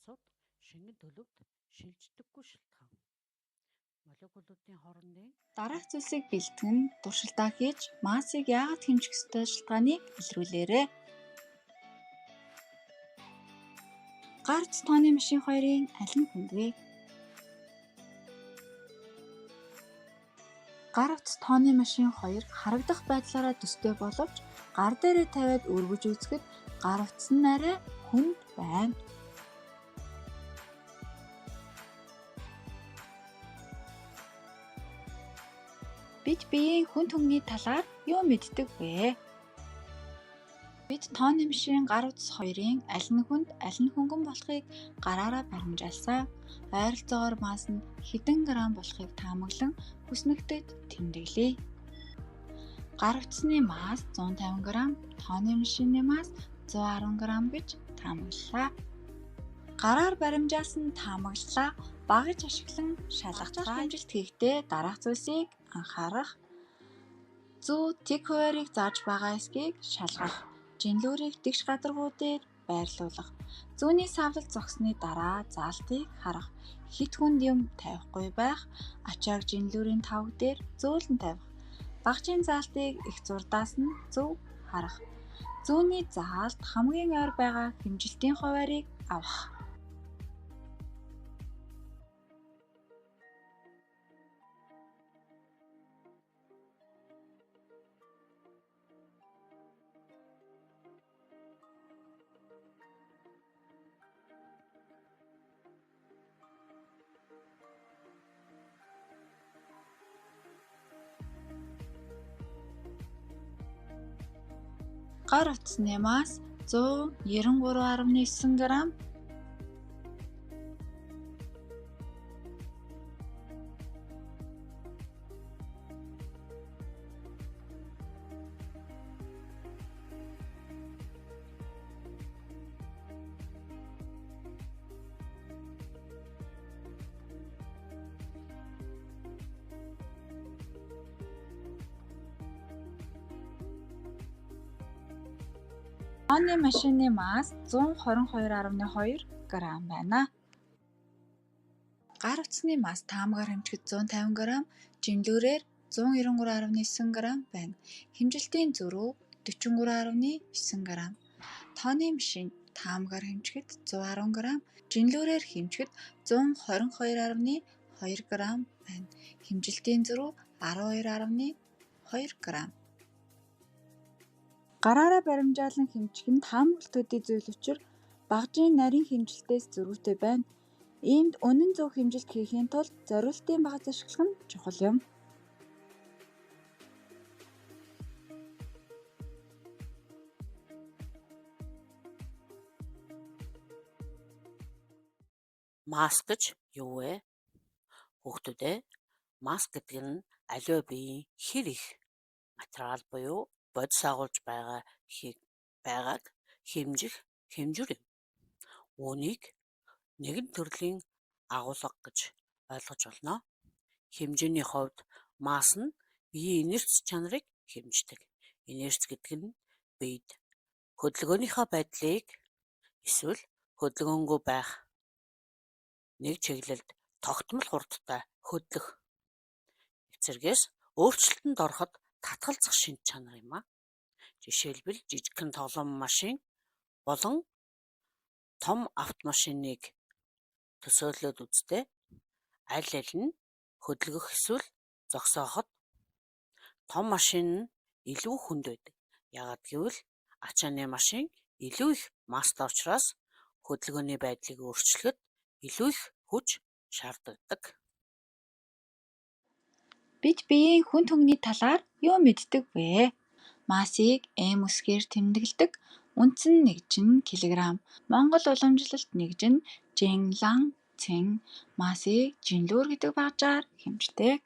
бусад шингэн төлөвт шилждэггүй шалтгаан. Молекулуудын хоорондын Дараах зүйлсийг бэлтгэн туршилтаа хийж массыг яагаад хэмжих ёстой шалтгааныг илрүүлээрэй. Гар утас тооны машин хоёрын аль нь хүндвэ? Гар утас тооны машин хоёр харагдах байдлаараа төстэй боловч гар дээрээ тавиад өргөж үзэхэд гар утас нь арай хүнд байна. Бид биеийн хүнд хөнгөний талаар юу мэддэг вэ? Бид тооны машин гар утас хоёрын аль нь хүнд, аль нь хөнгөн болохыг гараараа баримжаалсан. Ойролцоогоор масс нь хэдэн грамм болохыг таамаглан бүснэгтэд тэмдэглэе. Гар утасны масс 150 г, тооны машины масс 110 г гэж таамаглалаа. Гараар баримжаалсан таамаглалаа багаж ашиглан шалгах хэмжилт хийхдээ дараах зүйлсийг анхаарах. Зүү тэг хуваарийг зааж байгаа эсгийг шалгах. Жинлүүрийг дэгш гадаргуу дээр байрлуулах. Зүүний савлалт зогссны дараа заалтыг харах. Хит хүнд юм тавихгүй байх. Ачааг жинлүүрийн тавг дээр зөөлөн тавих. Багжийн заалтыг их зурдаас нь зөв харах. Зүүний заалт хамгийн ойр байгаа хэмжилтийн хуваарийг авах. Гар утасны масс 193.9 г. Тооны машины масс 122.2 г байна. Гар утасны масс таамгаар хэмжихэд 150 г, жинлүүрээр 193.9 г байна. Хэмжилтийн зөрүү 43.9 г. Тооны машин таамгаар хэмжихэд 110 г, жинлүүрээр хэмжихэд 122.2 г байна. Хэмжилтийн зөрүү 12.2 г. Гараараа баримжаалан хэмжих нь таамаглалт төдий зүйл учир багжийн нарийн хэмжилтээс зөрүүтэй байна. Иймд үнэн зөв хэмжилт хийхийн тулд зориултын багаж ашиглах нь чухал юм. маск гэж юу вэ? Хүүхдүүдээ маск гэдэг нь аливаа биеийн хэр их материал буюу бодис агуулж байгааг хэмжих хэмжүүр юм. Үүнийг нэгэн төрлийн агуулга гэж ойлгож болно. Хэмжээний хувьд масс нь биеийн инерц чанарыг хэмждэг. Инерц гэдэг нь биед хөдөлгөөнийхөө байдлыг эсвэл хөдөлгөөнгүй байх нэг чиглэлд тогтмол хурдтай хөдлөх эцэргээс өөрчлөлтөнд ороход татгалзах шинж чанар юм а. Жишээлбэл жижигхэн тоглоом машин болон том автомашиныг төсөөлөөд үзтээ аль нь хөдөлгөх эсвэл зогсооход том машин нь илүү хүнд байдаг. Яагаад гэвэл ачааны машин илүү их масстай учраас хөдөлгөөний байдлыг өөрчлөхөд илүү их хүч шаарддаг. Бид биеийн хүнд хөнгөний талаар юу мэддэг вэ? Массыг м үсгээр тэмдэглэдэг. Үндэс нь нэгжин килограмм. Монгол уламжлалт нэгжин жин-лан цэн. Массыг жинлүүр гэдэг багажаар хэмждэг.